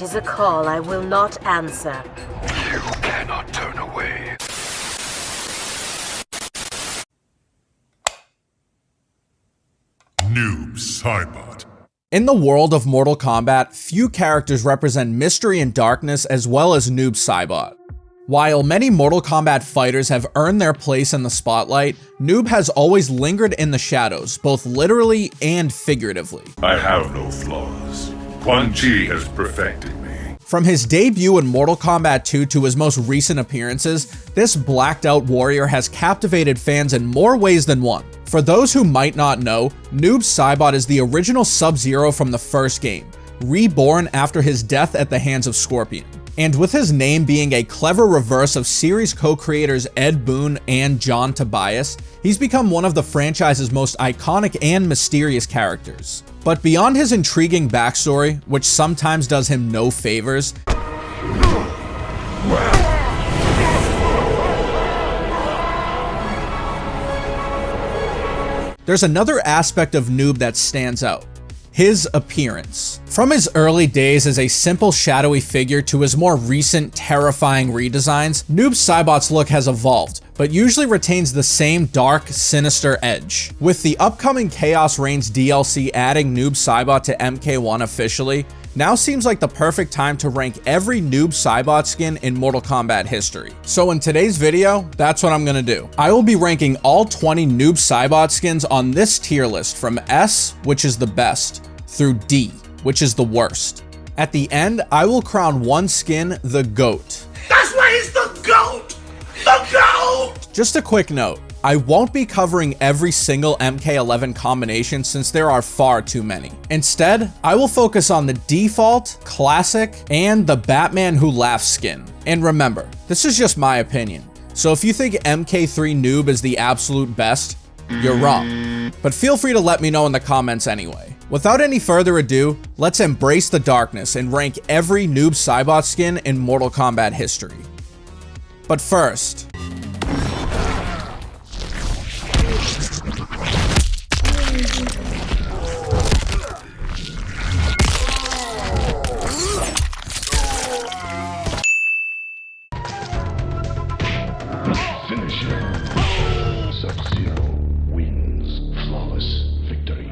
It is a call I will not answer. You cannot turn away. Noob Saibot. In the world of Mortal Kombat, few characters represent mystery and darkness as well as Noob Saibot. While many Mortal Kombat fighters have earned their place in the spotlight, Noob has always lingered in the shadows, both literally and figuratively. I have no flaws. Quan Chi has perfected me. From his debut in Mortal Kombat 2 to his most recent appearances, this blacked out warrior has captivated fans in more ways than one. For those who might not know, Noob Saibot is the original Sub-Zero from the first game, reborn after his death at the hands of Scorpion. And with his name being a clever reverse of series co-creators Ed Boon and John Tobias, he's become one of the franchise's most iconic and mysterious characters. But beyond his intriguing backstory, which sometimes does him no favors, there's another aspect of Noob that stands out: his appearance. From his early days as a simple shadowy figure to his more recent terrifying redesigns, Noob Saibot's look has evolved, but usually retains the same dark, sinister edge. With the upcoming Chaos Reigns DLC adding Noob Saibot to MK1 officially, now seems like the perfect time to rank every Noob Saibot skin in Mortal Kombat history. So in today's video, that's what I'm gonna do. I will be ranking all 20 Noob Saibot skins on this tier list from S, which is the best, through D, which is the worst. At the end, I will crown one skin the GOAT. That's why he's the GOAT! The GOAT! Just a quick note, I won't be covering every single MK11 combination since there are far too many. Instead, I will focus on the default, classic, and the Batman Who Laughs skin. And remember, this is just my opinion, so if you think MK3 Noob is the absolute best, you're wrong. But feel free to let me know in the comments anyway. Without any further ado, let's embrace the darkness and rank every Noob Saibot skin in Mortal Kombat history. But first, Finish him. Sub-Zero wins flawless victory.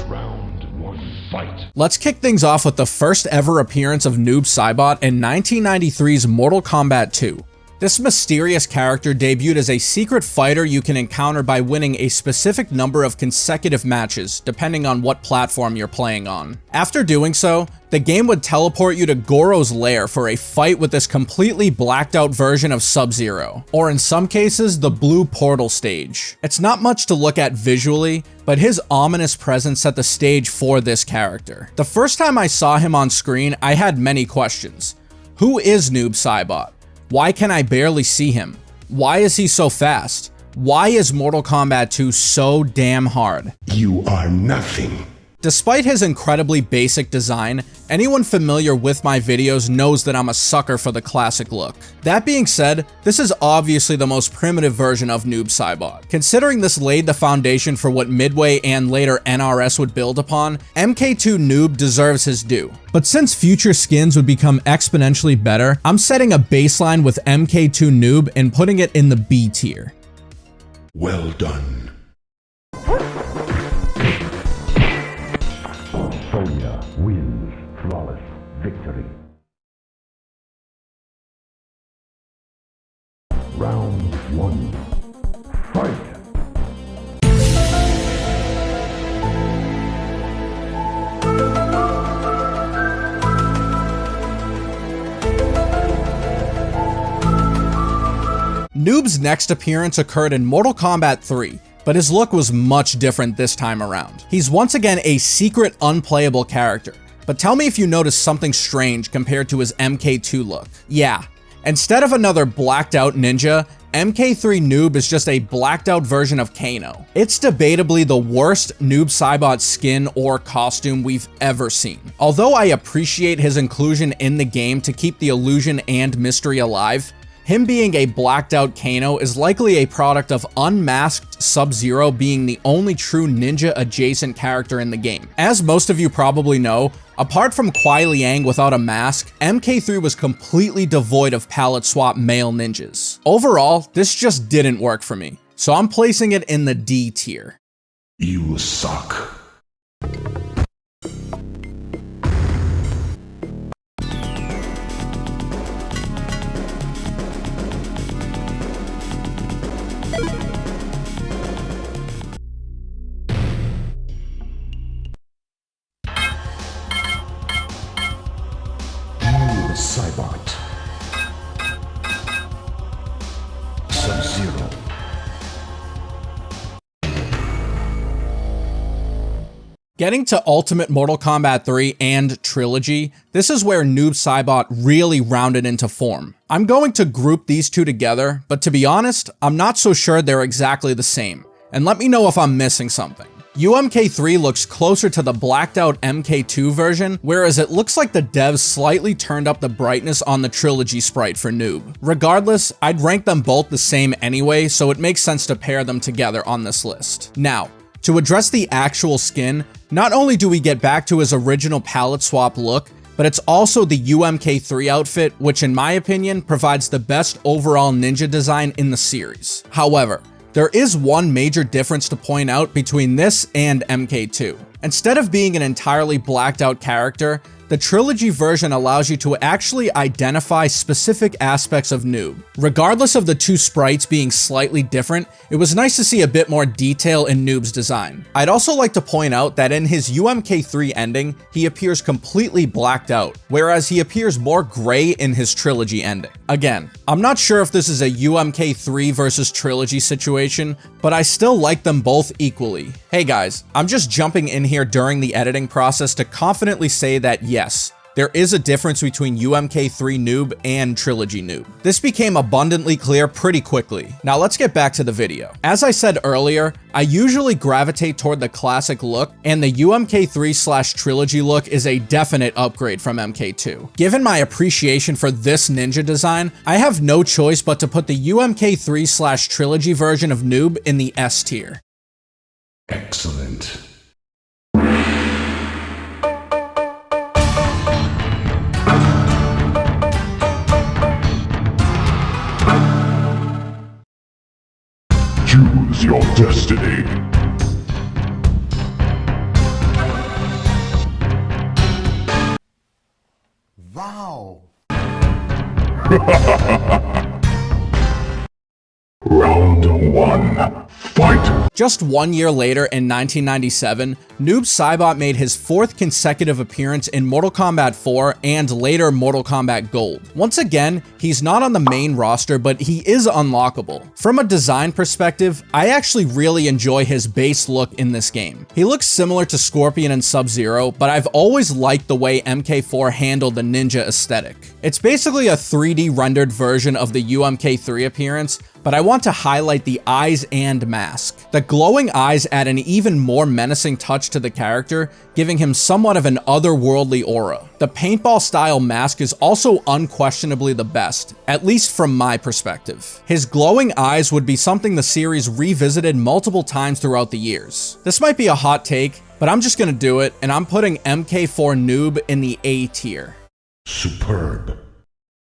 Round one, fight. let's kick things off with the first ever appearance of Noob Saibot in 1993's Mortal Kombat 2. This mysterious character debuted as a secret fighter you can encounter by winning a specific number of consecutive matches, depending on what platform you're playing on. After doing so, the game would teleport you to Goro's lair for a fight with this completely blacked out version of Sub-Zero, or in some cases, the Blue Portal stage. It's not much to look at visually, but his ominous presence set the stage for this character. The first time I saw him on screen, I had many questions. Who is Noob Saibot? Why can I barely see him? Why is he so fast? Why is Mortal Kombat 2 so damn hard? You are nothing. Despite his incredibly basic design, anyone familiar with my videos knows that I'm a sucker for the classic look. That being said, this is obviously the most primitive version of Noob Saibot. Considering this laid the foundation for what Midway and later NRS would build upon, MK2 Noob deserves his due. But since future skins would become exponentially better, I'm setting a baseline with MK2 Noob and putting it in the B tier. Well done. Sonya wins flawless victory. Round one, fight. Noob's next appearance occurred in Mortal Kombat 3, but his look was much different this time around. He's once again a secret, unplayable character, but tell me if you notice something strange compared to his MK2 look. Yeah, instead of another blacked out ninja, MK3 Noob is just a blacked out version of Kano. It's debatably the worst Noob Saibot skin or costume we've ever seen. Although I appreciate his inclusion in the game to keep the illusion and mystery alive, Him being a blacked out Kano is likely a product of unmasked Sub-Zero being the only true ninja adjacent character in the game. As most of you probably know, apart from Kuai Liang without a mask, MK3 was completely devoid of palette swap male ninjas. Overall, this just didn't work for me, so I'm placing it in the D tier. You suck. Noob Saibot. Sub-Zero. Getting to Ultimate Mortal Kombat 3 and Trilogy, this is where Noob Saibot really rounded into form. I'm going to group these two together, but to be honest, I'm not so sure they're exactly the same, and let me know if I'm missing something. UMK3 looks closer to the blacked out MK2 version, whereas it looks like the devs slightly turned up the brightness on the Trilogy sprite for Noob. Regardless, I'd rank them both the same anyway, so it makes sense to pair them together on this list. Now, to address the actual skin, not only do we get back to his original palette swap look, but it's also the UMK3 outfit, which in my opinion provides the best overall ninja design in the series. However, there is one major difference to point out between this and MK2. Instead of being an entirely blacked out character, the Trilogy version allows you to actually identify specific aspects of Noob. Regardless of the two sprites being slightly different, it was nice to see a bit more detail in Noob's design. I'd also like to point out that in his UMK3 ending, he appears completely blacked out, whereas he appears more gray in his Trilogy ending. Again, I'm not sure if this is a UMK3 versus Trilogy situation, but I still like them both equally. Hey guys, I'm just jumping in here during the editing process to confidently say that yes, there is a difference between UMK3 Noob and Trilogy Noob. This became abundantly clear pretty quickly. Now let's get back to the video. As I said earlier, I usually gravitate toward the classic look, and the UMK3/Trilogy look is a definite upgrade from MK2. Given my appreciation for this ninja design, I have no choice but to put the UMK3/Trilogy version of Noob in the S tier. Excellent. Choose your destiny. Wow. Round 1. Fight! Just 1 year later in 1997, Noob Saibot made his 4th consecutive appearance in Mortal Kombat 4 and later Mortal Kombat Gold. Once again, he's not on the main roster, but he is unlockable. From a design perspective, I actually really enjoy his base look in this game. He looks similar to Scorpion and Sub-Zero, but I've always liked the way MK4 handled the ninja aesthetic. It's basically a 3D rendered version of the UMK3 appearance, but I want to highlight the eyes and mask. The glowing eyes add an even more menacing touch to the character, giving him somewhat of an otherworldly aura. The paintball style mask is also unquestionably the best, at least from my perspective. His glowing eyes would be something the series revisited multiple times throughout the years. This might be a hot take, but I'm just gonna do it, and I'm putting MK4 Noob in the A tier. Superb.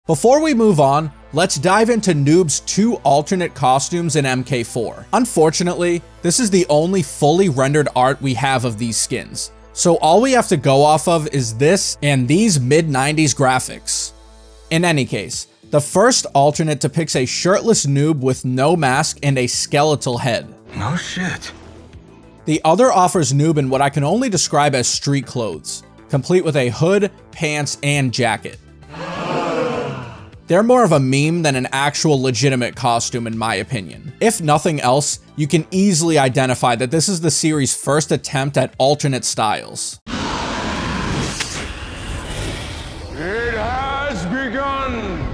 Before we move on, let's dive into Noob's 2 alternate costumes in MK4. Unfortunately, this is the only fully rendered art we have of these skins, so all we have to go off of is this and these mid-90s graphics. In any case, the first alternate depicts a shirtless Noob with no mask and a skeletal head. No shit. The other offers Noob in what I can only describe as street clothes, complete with a hood, pants, and jacket. They're more of a meme than an actual legitimate costume in my opinion. If nothing else, you can easily identify that this is the series' first attempt at alternate styles. It has begun.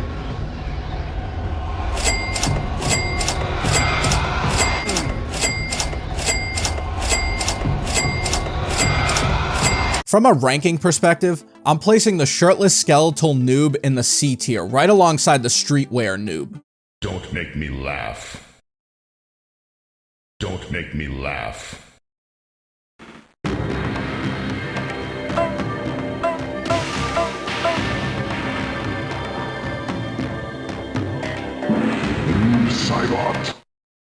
From a ranking perspective, I'm placing the shirtless skeletal noob in the C tier, right alongside the streetwear noob. Don't make me laugh. Don't make me laugh. Noob Saibot.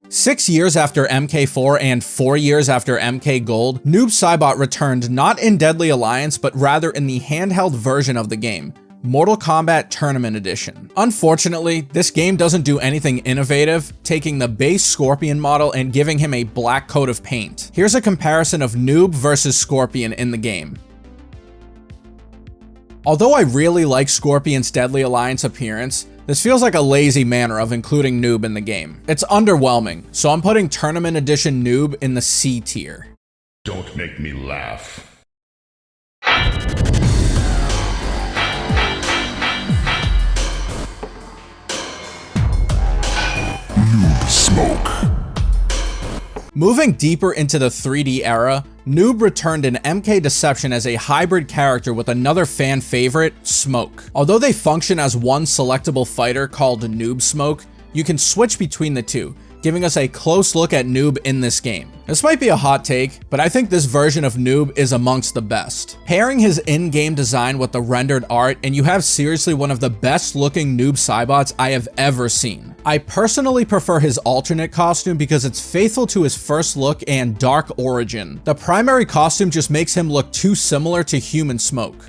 6 years after MK4 and 4 years after MK Gold, Noob Saibot returned not in Deadly Alliance, but rather in the handheld version of the game, Mortal Kombat Tournament Edition. Unfortunately, this game doesn't do anything innovative, taking the base Scorpion model and giving him a black coat of paint. Here's a comparison of Noob versus Scorpion in the game. Although I really like Scorpion's Deadly Alliance appearance, this feels like a lazy manner of including Noob in the game. It's underwhelming, so I'm putting Tournament Edition Noob in the C tier. Don't make me laugh. Noob Smoke. Moving deeper into the 3D era, Noob returned in MK Deception as a hybrid character with another fan favorite, Smoke. Although they function as one selectable fighter called Noob Smoke, you can switch between the two, giving us a close look at Noob in this game. This might be a hot take, but I think this version of Noob is amongst the best. Pairing his in-game design with the rendered art, and you have seriously one of the best looking Noob Saibots I have ever seen. I personally prefer his alternate costume because it's faithful to his first look and dark origin. The primary costume just makes him look too similar to Human Smoke.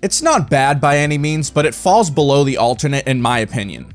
It's not bad by any means, but it falls below the alternate in my opinion.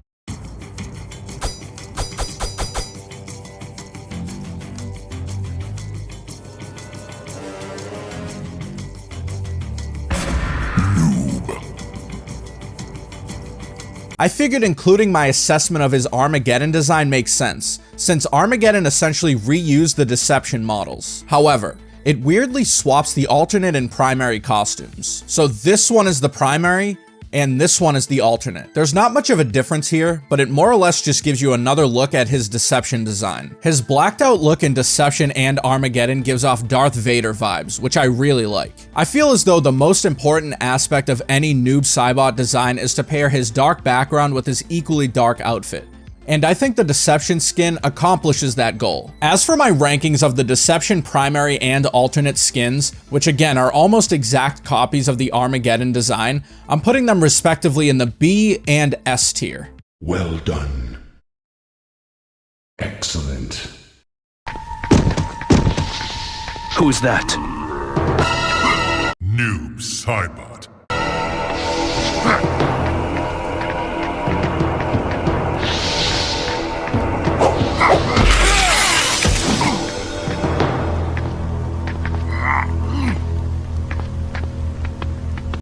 I figured including my assessment of his Armageddon design makes sense, since Armageddon essentially reused the Deception models. However, it weirdly swaps the alternate and primary costumes. So this one is the primary, and this one is the alternate. There's not much of a difference here, but it more or less just gives you another look at his Deception design. His blacked out look in Deception and Armageddon gives off Darth Vader vibes, which I really like. I feel as though the most important aspect of any Noob Saibot design is to pair his dark background with his equally dark outfit. And I think the Deception skin accomplishes that goal. As for my rankings of the Deception primary and alternate skins, which again are almost exact copies of the Armageddon design, I'm putting them respectively in the B and S tier. Well done. Excellent. Who's that? Noob Saibot.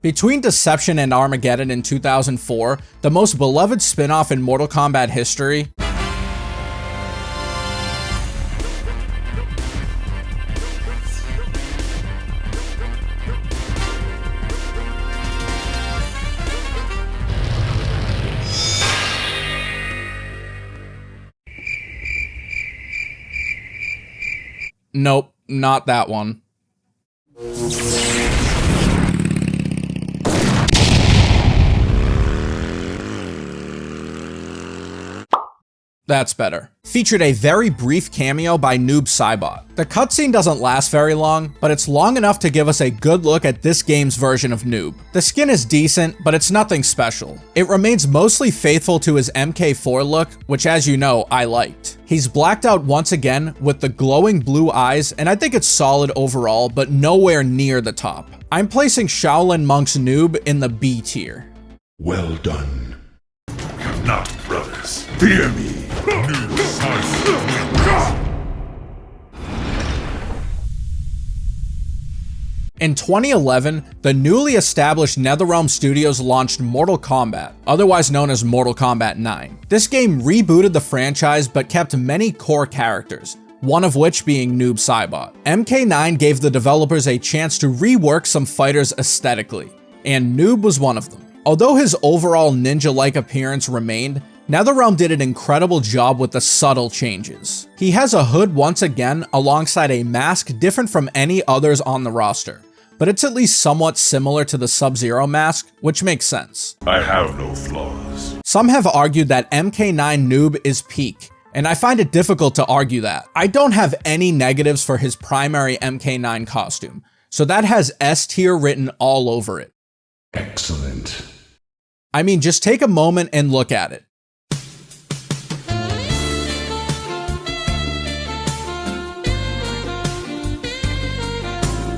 Between Deception and Armageddon in 2004, the most beloved spin-off in Mortal Kombat history, nope, not that one. That's better. Featured a very brief cameo by Noob Saibot. The cutscene doesn't last very long, but it's long enough to give us a good look at this game's version of Noob. The skin is decent, but it's nothing special. It remains mostly faithful to his MK4 look, which as you know, I liked. He's blacked out once again with the glowing blue eyes, and I think it's solid overall, but nowhere near the top. I'm placing Shaolin Monk's Noob in the B tier. Well done. We are not brothers. Fear me. Noob Saibot. In 2011, the newly established NetherRealm Studios launched Mortal Kombat, otherwise known as Mortal Kombat 9. This game rebooted the franchise but kept many core characters, one of which being Noob Saibot. MK9 gave the developers a chance to rework some fighters aesthetically, and Noob was one of them. Although his overall ninja-like appearance remained, NetherRealm did an incredible job with the subtle changes. He has a hood once again alongside a mask different from any others on the roster, but it's at least somewhat similar to the Sub-Zero mask, which makes sense. I have no flaws. Some have argued that MK9 Noob is peak, and I find it difficult to argue that. I don't have any negatives for his primary MK9 costume, so that has S tier written all over it. Excellent. I mean, just take a moment and look at it.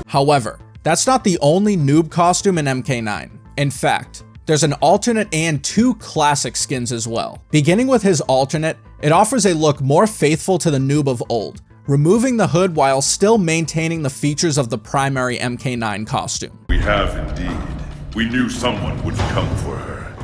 However, that's not the only noob costume in MK9. In fact, there's an alternate and 2 classic skins as well. Beginning with his alternate, it offers a look more faithful to the noob of old, removing the hood while still maintaining the features of the primary MK9 costume. We have indeed. We knew someone would come for her.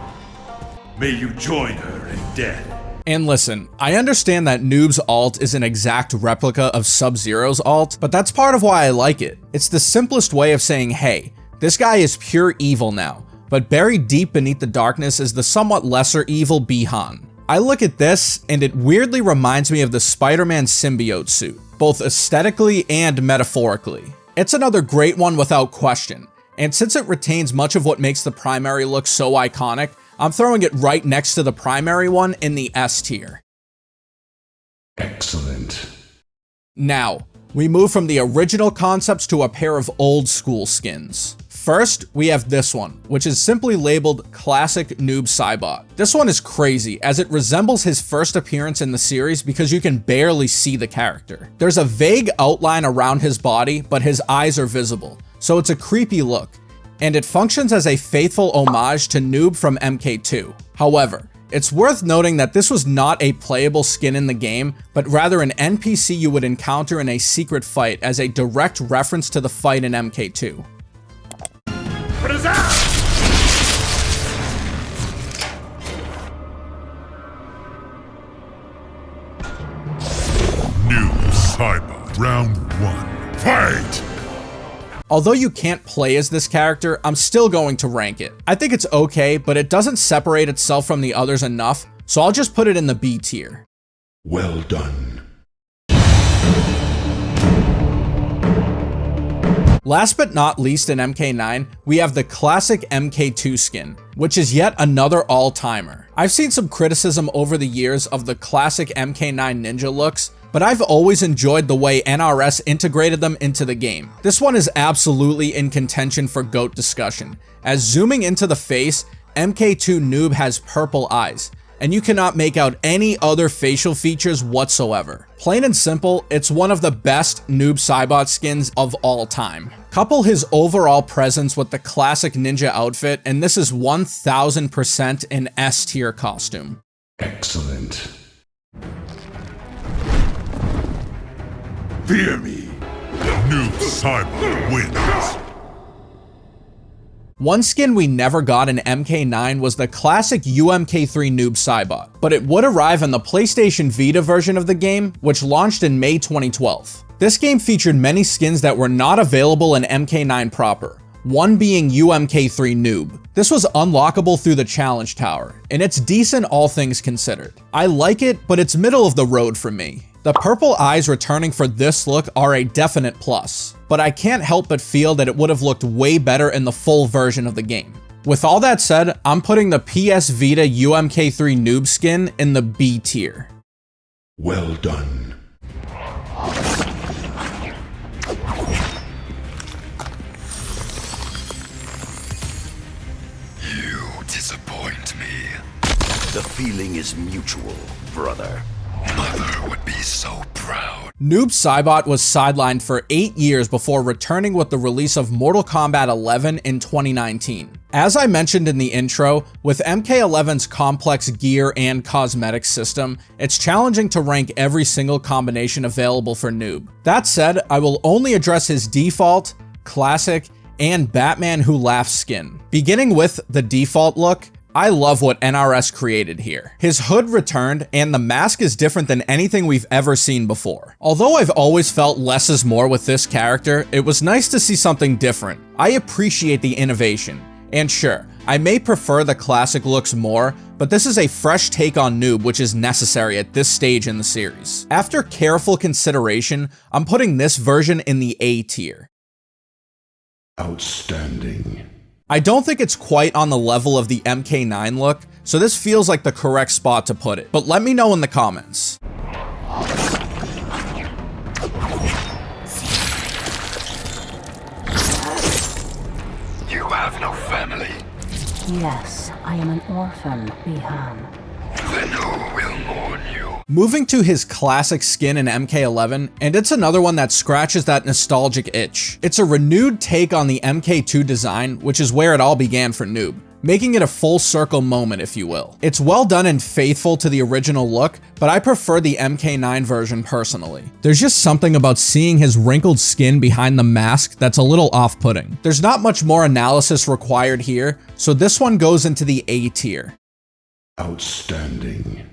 May you join her in death. And listen, I understand that Noob's alt is an exact replica of Sub-Zero's alt, but that's part of why I like it. It's the simplest way of saying, hey, this guy is pure evil now, but buried deep beneath the darkness is the somewhat lesser evil Bi-Han. I look at this, and it weirdly reminds me of the Spider-Man symbiote suit, both aesthetically and metaphorically. It's another great one without question, and since it retains much of what makes the primary look so iconic, I'm throwing it right next to the primary one in the S tier. Excellent. Now, we move from the original concepts to a pair of old school skins. First, we have this one, which is simply labeled Classic Noob Saibot. This one is crazy, as it resembles his first appearance in the series because you can barely see the character. There's a vague outline around his body, but his eyes are visible, so it's a creepy look, and it functions as a faithful homage to Noob from MK2. However, it's worth noting that this was not a playable skin in the game, but rather an NPC you would encounter in a secret fight as a direct reference to the fight in MK2. Noob Saibot. Round 1. Fight! Although you can't play as this character, I'm still going to rank it. I think it's okay, but it doesn't separate itself from the others enough, so I'll just put it in the B tier. Well done. Last but not least in MK9, we have the classic MK2 skin, which is yet another all-timer. I've seen some criticism over the years of the classic MK9 ninja looks, but I've always enjoyed the way NRS integrated them into the game. This one is absolutely in contention for GOAT discussion, as zooming into the face, MK2 Noob has purple eyes, and you cannot make out any other facial features whatsoever. Plain and simple, it's one of the best Noob Saibot skins of all time. Couple his overall presence with the classic ninja outfit, and this is 1000% an S tier costume. Excellent. Fear me. Noob Saibot wins. One skin we never got in MK9 was the classic UMK3 Noob Saibot, but it would arrive in the PlayStation Vita version of the game, which launched in May 2012. This game featured many skins that were not available in MK9 proper, one being UMK3 Noob. This was unlockable through the challenge tower, and it's decent all things considered. I like it, but it's middle of the road for me. The purple eyes returning for this look are a definite plus, but I can't help but feel that it would have looked way better in the full version of the game. With all that said, I'm putting the PS Vita UMK3 Noob skin in the B tier. Well done. You disappoint me. The feeling is mutual, brother. Mother would be so proud. Noob Saibot was sidelined for 8 years before returning with the release of Mortal Kombat 11 in 2019. As I mentioned in the intro, with MK11's complex gear and cosmetics system, it's challenging to rank every single combination available for Noob. That said, I will only address his default, classic, and Batman Who Laughs skin. Beginning with the default look, I love what NRS created here. His hood returned, and the mask is different than anything we've ever seen before. Although I've always felt less is more with this character, it was nice to see something different. I appreciate the innovation. And sure, I may prefer the classic looks more, but this is a fresh take on Noob which is necessary at this stage in the series. After careful consideration, I'm putting this version in the A tier. Outstanding. I don't think it's quite on the level of the MK9 look, so this feels like the correct spot to put it, but let me know in the comments. You have no family. Yes, I am an orphan, Bihan. Then who will mourn you? Moving to his classic skin in MK11, and it's another one that scratches that nostalgic itch. It's a renewed take on the MK2 design, which is where it all began for Noob, making it a full circle moment, if you will. It's well done and faithful to the original look, but I prefer the MK9 version personally. There's just something about seeing his wrinkled skin behind the mask that's a little off-putting. There's not much more analysis required here, so this one goes into the A tier. Outstanding.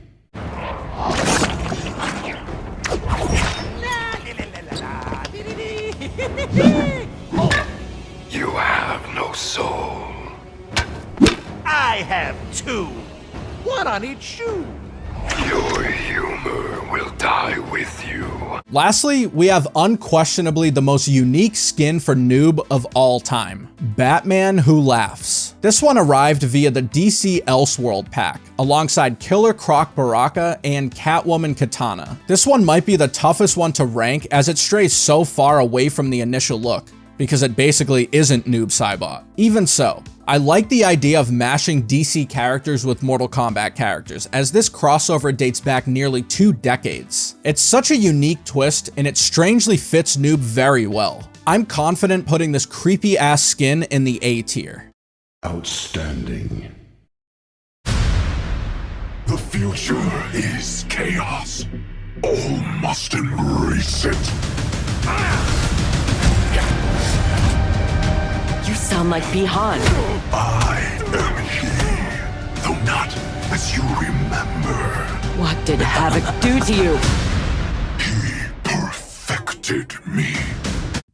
You have no soul. I have two. One on each shoe. Your humor will die with you. Lastly, we have unquestionably the most unique skin for Noob of all time, Batman Who Laughs. This one arrived via the DC Elseworld pack, alongside Killer Croc Baraka and Catwoman Katana. This one might be the toughest one to rank as it strays so far away from the initial look, because it basically isn't Noob Saibot. Even so, I like the idea of mashing DC characters with Mortal Kombat characters, as this crossover dates back nearly 2 decades. It's such a unique twist, and it strangely fits Noob very well. I'm confident putting this creepy ass skin in the A tier. Outstanding. The future is chaos. All must embrace it. You sound like Bihan. I am he, though not as you remember. What did Havoc do to you? He perfected me.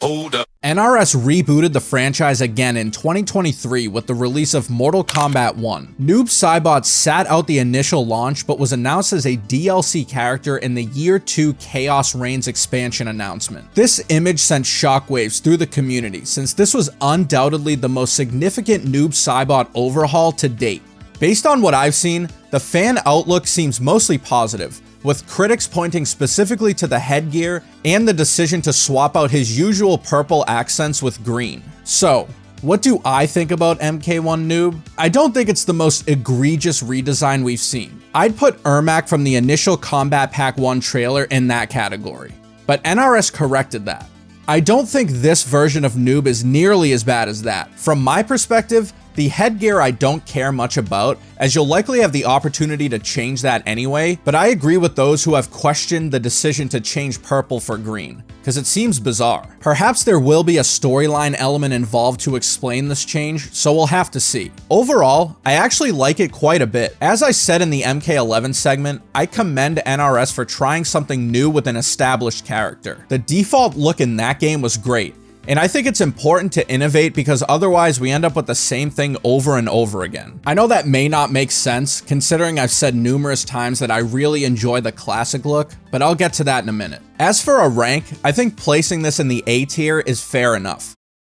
Hold up. NRS rebooted the franchise again in 2023 with the release of Mortal Kombat 1. Noob Saibot sat out the initial launch but was announced as a DLC character in the Year 2 Chaos Reigns expansion announcement. This image sent shockwaves through the community since this was undoubtedly the most significant Noob Saibot overhaul to date. Based on what I've seen, the fan outlook seems mostly positive, with critics pointing specifically to the headgear and the decision to swap out his usual purple accents with green. So, what do I think about MK1 Noob? I don't think it's the most egregious redesign we've seen. I'd put Ermac from the initial Combat Pack 1 trailer in that category, but NRS corrected that. I don't think this version of Noob is nearly as bad as that. From my perspective, the headgear I don't care much about, as you'll likely have the opportunity to change that anyway, but I agree with those who have questioned the decision to change purple for green, because it seems bizarre. Perhaps there will be a storyline element involved to explain this change, so we'll have to see. Overall, I actually like it quite a bit. As I said in the MK11 segment, I commend NRS for trying something new with an established character. The default look in that game was great, and I think it's important to innovate because otherwise we end up with the same thing over and over again. I know that may not make sense considering I've said numerous times that I really enjoy the classic look, but I'll get to that in a minute. As for a rank, I think placing this in the A tier is fair enough.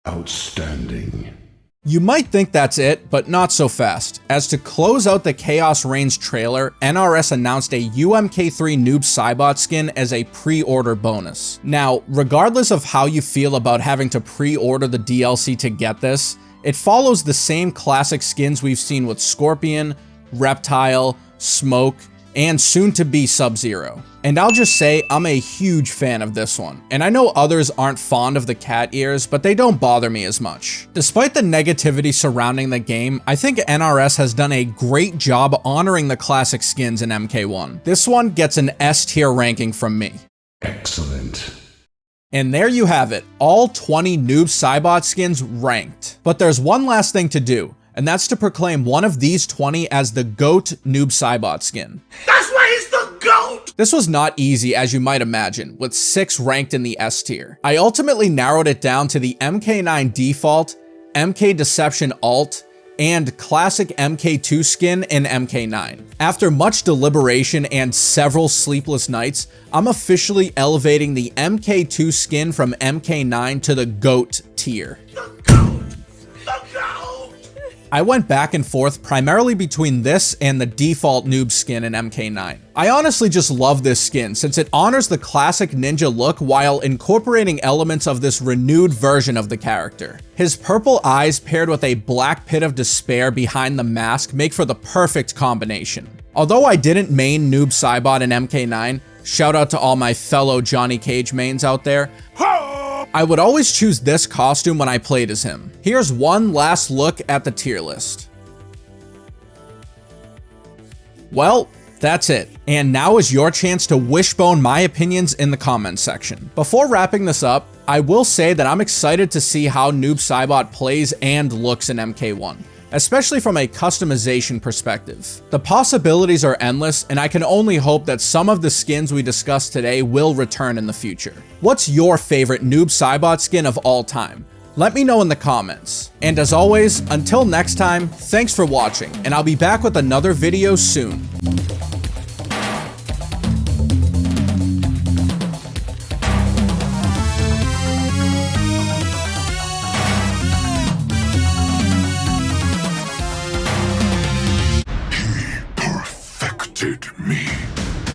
Outstanding. You might think that's it, but not so fast. As to close out the Chaos Reigns trailer, NRS announced a UMK3 Noob Saibot skin as a pre-order bonus. Now, regardless of how you feel about having to pre-order the DLC to get this, it follows the same classic skins we've seen with Scorpion, Reptile, Smoke, and soon-to-be Sub-Zero. And I'll just say, I'm a huge fan of this one. And I know others aren't fond of the cat ears, but they don't bother me as much. Despite the negativity surrounding the game, I think NRS has done a great job honoring the classic skins in MK1. This one gets an S tier ranking from me. Excellent. And there you have it, all 20 Noob Saibot skins ranked. But there's one last thing to do, and that's to proclaim one of these 20 as the GOAT Noob Saibot skin. That's why he's the GOAT! This was not easy, as you might imagine, with 6 ranked in the S tier. I ultimately narrowed it down to the MK9 Default, MK Deception Alt, and classic MK2 skin in MK9. After much deliberation and several sleepless nights, I'm officially elevating the MK2 skin from MK9 to the GOAT tier. The GOAT! I went back and forth primarily between this and the default noob skin in MK9. I honestly just love this skin since it honors the classic ninja look while incorporating elements of this renewed version of the character. His purple eyes paired with a black pit of despair behind the mask make for the perfect combination. Although I didn't main Noob Saibot in MK9, shout out to all my fellow Johnny Cage mains out there, I would always choose this costume when I played as him. Here's one last look at the tier list. Well, that's it. And now is your chance to wishbone my opinions in the comments section. Before wrapping this up, I will say that I'm excited to see how Noob Saibot plays and looks in MK1, especially from a customization perspective. The possibilities are endless, and I can only hope that some of the skins we discussed today will return in the future. What's your favorite Noob Saibot skin of all time? Let me know in the comments. And as always, until next time, thanks for watching, and I'll be back with another video soon.